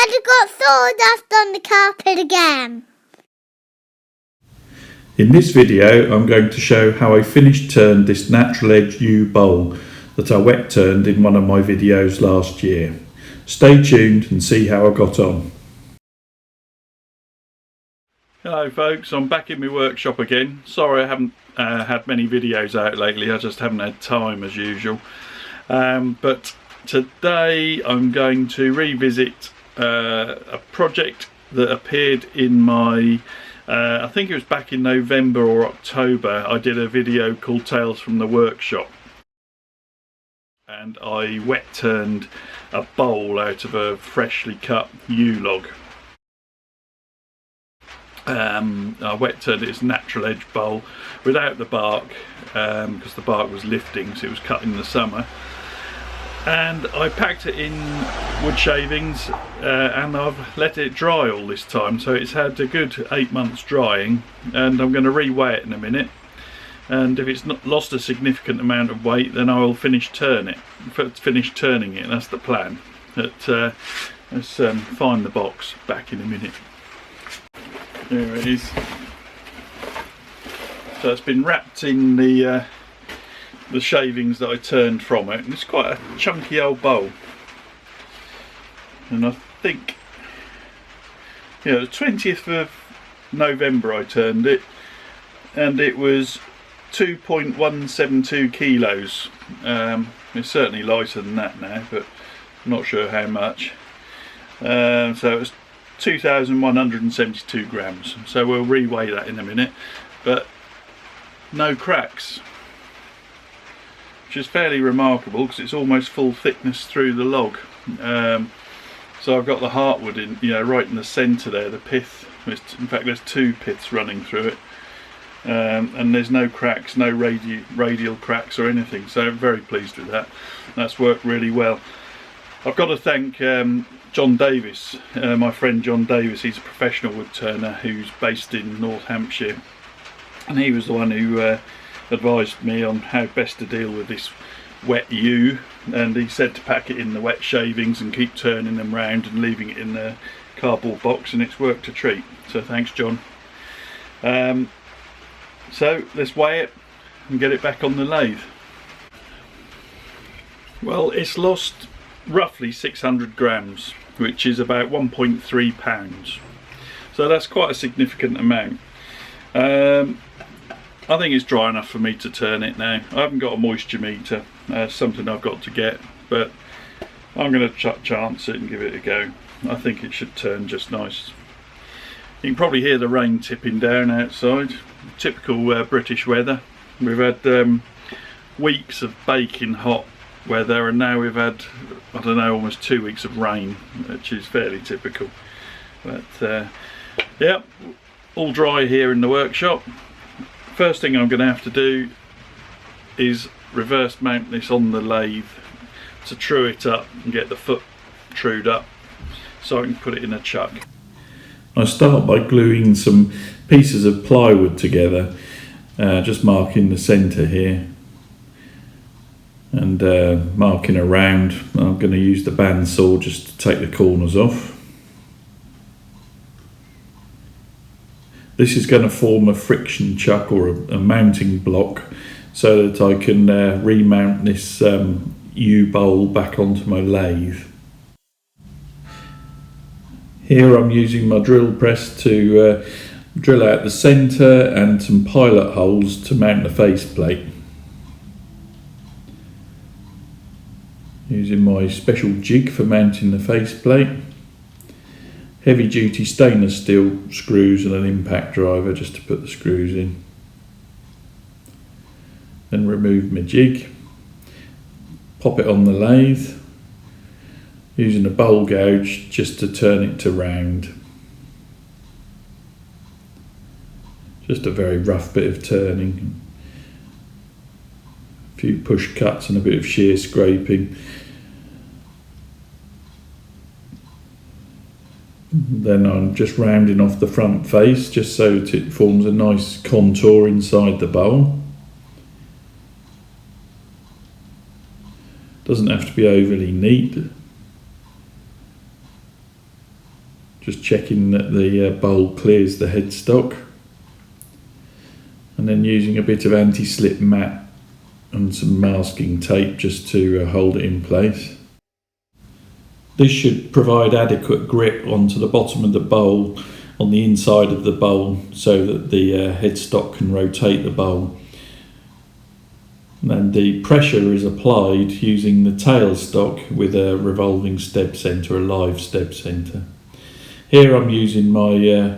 Daddy got sawdust on the carpet again. In this video I'm going to show how I finished turned this natural edge U bowl that I wet turned in one of my videos last year. Stay tuned and see how I got on. Hello folks, I'm back in my workshop again. Sorry I haven't had many videos out lately, I just haven't had time as usual. But today I'm going to revisit a project that appeared in my, I think it was back in November or October. I did a video called Tales from the Workshop. And I wet turned a bowl out of a freshly cut yew log. I wet turned it as a natural edge bowl without the bark, because the bark was lifting, so it was cut in the summer. And I packed it in wood shavings, and I've let it dry all this time, so it's had a good 8 months drying, and I'm going to re-weigh it in a minute. And if it's not lost a significant amount of weight, then I will finish turning it. That's the plan. But let's find the box. Back in a minute. There it is. So it's been wrapped in the shavings that I turned from it, and it's quite a chunky old bowl. And I think, yeah, the 20th of November I turned it, and it was 2.172 kilos. It's certainly lighter than that now, but I'm not sure how much. So it was 2,172 grams. So we'll re-weigh that in a minute. But no cracks, which is fairly remarkable because it's almost full thickness through the log. So I've got the heartwood in, right in the centre there, the pith. In fact, there's two piths running through it. And there's no cracks, no radial cracks or anything, so I'm very pleased with that. That's worked really well. I've got to thank John Davis, my friend John Davis. He's a professional wood turner who's based in North Hampshire, and he was the one who advised me on how best to deal with this wet yew, and he said to pack it in the wet shavings and keep turning them round and leaving it in the cardboard box, and it's worked a treat. So thanks, John. So let's weigh it and get it back on the lathe. Well, it's lost roughly 600 grams, which is about 1.3 pounds. So that's quite a significant amount. I think it's dry enough for me to turn it now. I haven't got a moisture meter, something I've got to get, but I'm going to chance it and give it a go. I think it should turn just nice. You can probably hear the rain tipping down outside. Typical British weather. We've had weeks of baking hot weather, and now we've had, I don't know, almost 2 weeks of rain, which is fairly typical. But yeah, all dry here in the workshop. First thing I'm going to have to do is reverse mount this on the lathe to true it up and get the foot trued up so I can put it in a chuck. I start by gluing some pieces of plywood together, just marking the centre here and marking around. I'm going to use the bandsaw just to take the corners off. This is going to form a friction chuck or a mounting block so that I can remount this yew bowl back onto my lathe. Here I'm using my drill press to drill out the centre and some pilot holes to mount the faceplate. Using my special jig for mounting the faceplate. Heavy duty stainless steel screws and an impact driver just to put the screws in. Then remove my jig. Pop it on the lathe. Using a bowl gouge just to turn it to round. Just a very rough bit of turning. A few push cuts and a bit of shear scraping. Then I'm just rounding off the front face just so that it forms a nice contour inside the bowl. Doesn't have to be overly neat. Just checking that the bowl clears the headstock, and then using a bit of anti-slip mat and some masking tape just to hold it in place. This should provide adequate grip onto the bottom of the bowl, on the inside of the bowl, so that the headstock can rotate the bowl. And the pressure is applied using the tailstock with a revolving stab centre, a live stab centre. Here I'm using my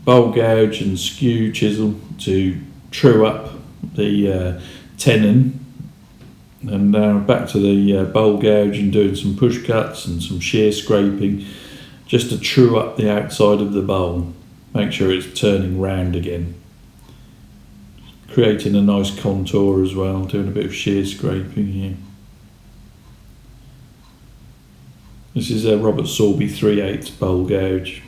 bowl gouge and skew chisel to true up the tenon. And now back to the bowl gouge and doing some push cuts and some shear scraping just to true up the outside of the bowl. Make sure it's turning round again. Creating a nice contour as well, doing a bit of shear scraping here. This is a Robert Sorby 3/8 bowl gouge.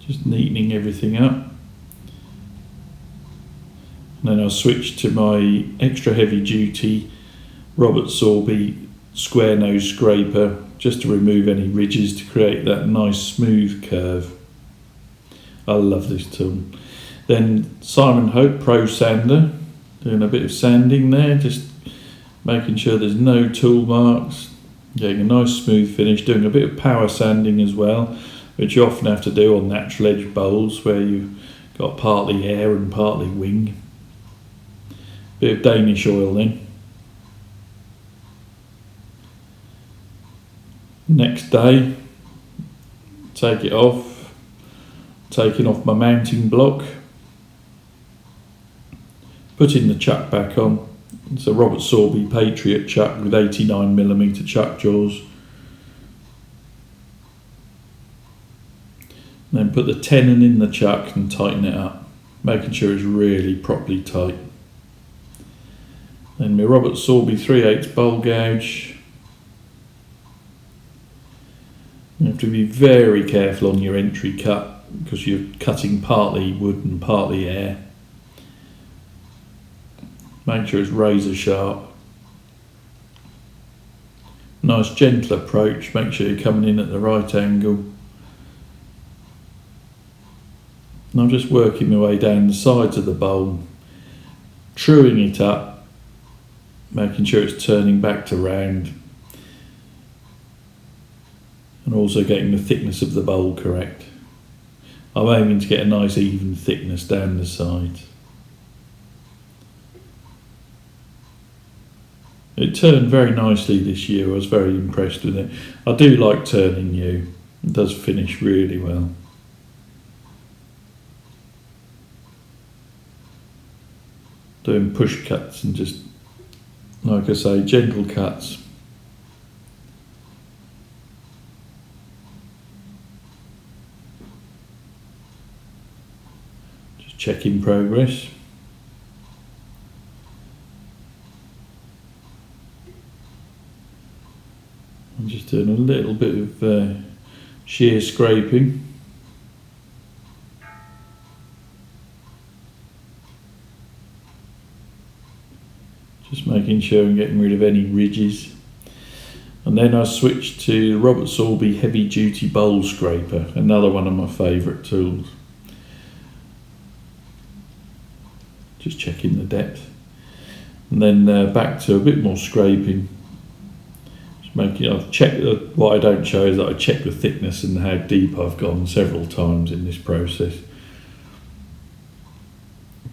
Just neatening everything up. And then I'll switch to my extra heavy duty Robert Sorby square nose scraper just to remove any ridges to create that nice smooth curve. I love this tool. Then Simon Hope Pro Sander, doing a bit of sanding there, just making sure there's no tool marks, getting a nice smooth finish, doing a bit of power sanding as well, which you often have to do on natural edge bowls where you've got partly air and partly wing. Bit of Danish oil then. Next day, take it off, taking off my mounting block, putting the chuck back on. It's a Robert Sorby Patriot chuck with 89mm chuck jaws. And then put the tenon in the chuck and tighten it up, making sure it's really properly tight. Then my Robert Sorby 3/8 bowl gouge. You have to be very careful on your entry cut because you're cutting partly wood and partly air. Make sure it's razor sharp. Nice gentle approach, make sure you're coming in at the right angle. And I'm just working my way down the sides of the bowl, truing it up, making sure it's turning back to round, and also getting the thickness of the bowl correct. I'm aiming to get a nice even thickness down the sides. It turned very nicely this year. I was very impressed with it. I do like turning new. It does finish really well. Doing push cuts and just, like I say, gentle cuts. Just checking progress. I'm just doing a little bit of shear scraping. Just making sure I'm getting rid of any ridges. And then I switched to Robert Sorby Heavy Duty Bowl Scraper, another one of my favourite tools. Just checking the depth. And then back to a bit more scraping. I've checked, what I don't show is that I check the thickness and how deep I've gone several times in this process.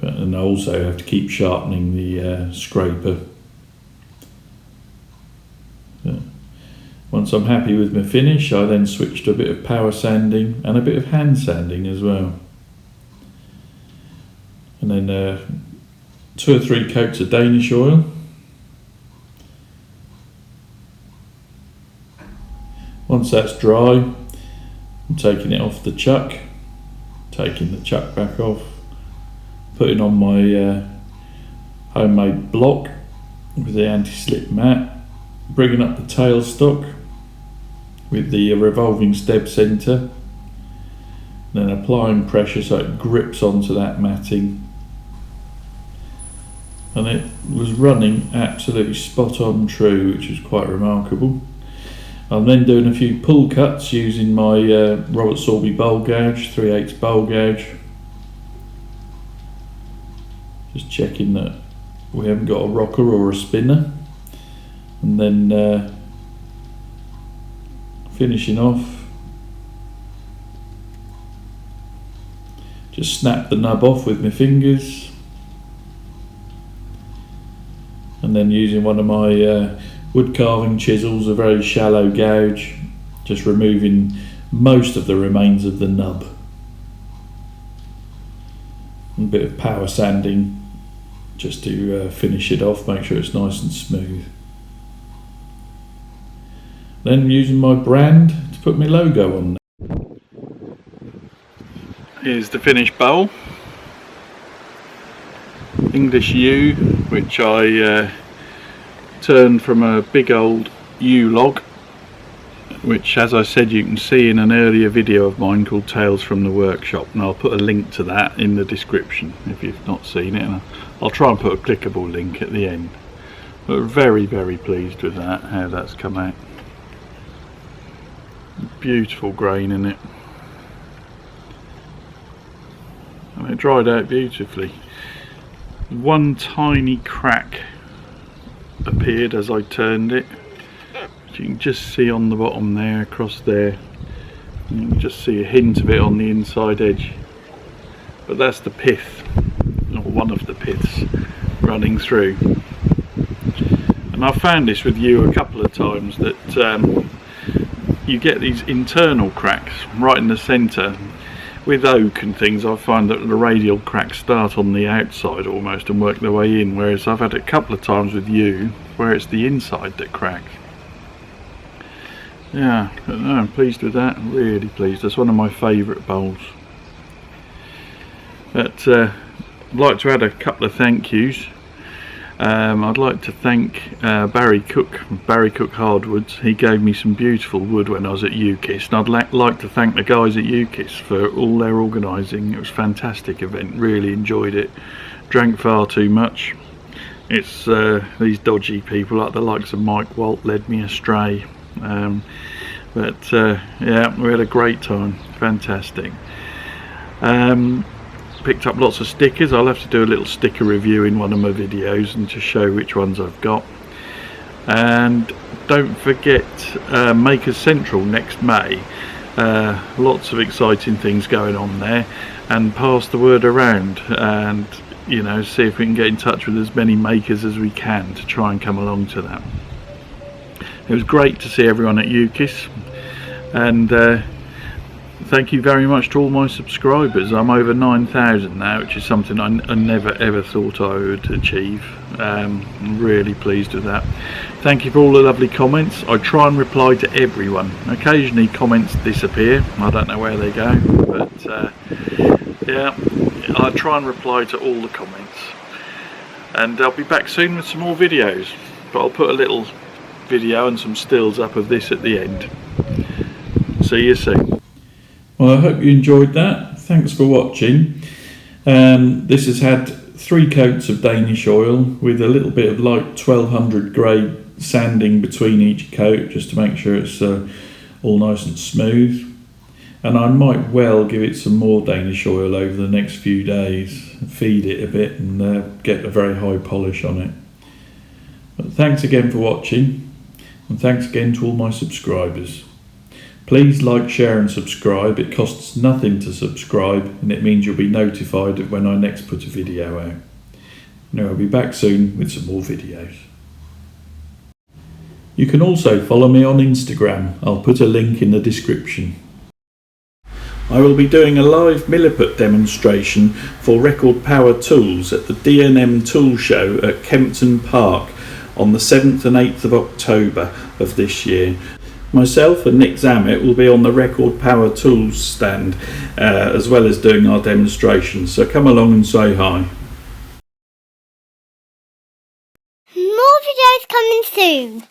And I also have to keep sharpening the scraper. Once I'm happy with my finish, I then switch to a bit of power sanding and a bit of hand sanding as well. And then 2 or 3 coats of Danish oil. Once that's dry, I'm taking it off the chuck, taking the chuck back off, putting on my homemade block with the anti-slip mat, bringing up the tailstock with the revolving stab centre, then applying pressure so it grips onto that matting, and it was running absolutely spot on true, which is quite remarkable. I'm then doing a few pull cuts using my Robert Sorby bowl gouge, 3/8 bowl gouge. Just checking that we haven't got a rocker or a spinner, and then finishing off. Just snap the nub off with my fingers, and then using one of my wood carving chisels, a very shallow gouge, just removing most of the remains of the nub. And a bit of power sanding just to finish it off, make sure it's nice and smooth. Then using my brand to put my logo on there. Here's the finished bowl. English yew, which I turned from a big old yew log, which, as I said, you can see in an earlier video of mine called Tales from the Workshop, and I'll put a link to that in the description if you've not seen it, and I'll try and put a clickable link at the end. But very, very pleased with that, how that's come out. Beautiful grain in it, and it dried out beautifully. One tiny crack appeared as I turned it, which you can just see on the bottom there, across there. You can just see a hint of it on the inside edge, but that's the pith, or one of the piths, running through. And I've found this with yew a couple of times, that you get these internal cracks right in the centre. With oak and things, I find that the radial cracks start on the outside almost and work their way in, whereas I've had it a couple of times with yew where it's the inside that cracks. Yeah, but no, I'm pleased with that, really pleased. That's one of my favourite bowls. But I'd like to add a couple of thank yous. I'd like to thank Barry Cook Hardwoods. He gave me some beautiful wood when I was at UKIS, and I'd like to thank the guys at UKIS for all their organising. It was a fantastic event, really enjoyed it. Drank far too much. It's these dodgy people like the likes of Mike Walt led me astray. Yeah, we had a great time, fantastic. Picked up lots of stickers. I'll have to do a little sticker review in one of my videos and to show which ones I've got. And don't forget Makers Central next May. Lots of exciting things going on there, and pass the word around, and you know, see if we can get in touch with as many makers as we can to try and come along to that. It was great to see everyone at UKIS, and thank you very much to all my subscribers. I'm over 9,000 now, which is something I never ever thought I would achieve. I'm really pleased with that. Thank you for all the lovely comments. I try and reply to everyone. Occasionally comments disappear, I don't know where they go, but yeah, I try and reply to all the comments. And I'll be back soon with some more videos, but I'll put a little video and some stills up of this at the end. See you soon. Well, I hope you enjoyed that. Thanks for watching. This has had 3 coats of Danish oil with a little bit of light 1200 grade sanding between each coat, just to make sure it's all nice and smooth. And I might well give it some more Danish oil over the next few days, feed it a bit and get a very high polish on it. But thanks again for watching, and thanks again to all my subscribers. Please like, share and subscribe. It costs nothing to subscribe, and it means you'll be notified of when I next put a video out. Now I'll be back soon with some more videos. You can also follow me on Instagram. I'll put a link in the description. I will be doing a live Milliput demonstration for Record Power Tools at the D&M Tool show at Kempton Park on the 7th and 8th of October of this year. Myself and Nick Zammit will be on the Record Power Tools stand, as well as doing our demonstrations, so come along and say hi. More videos coming soon.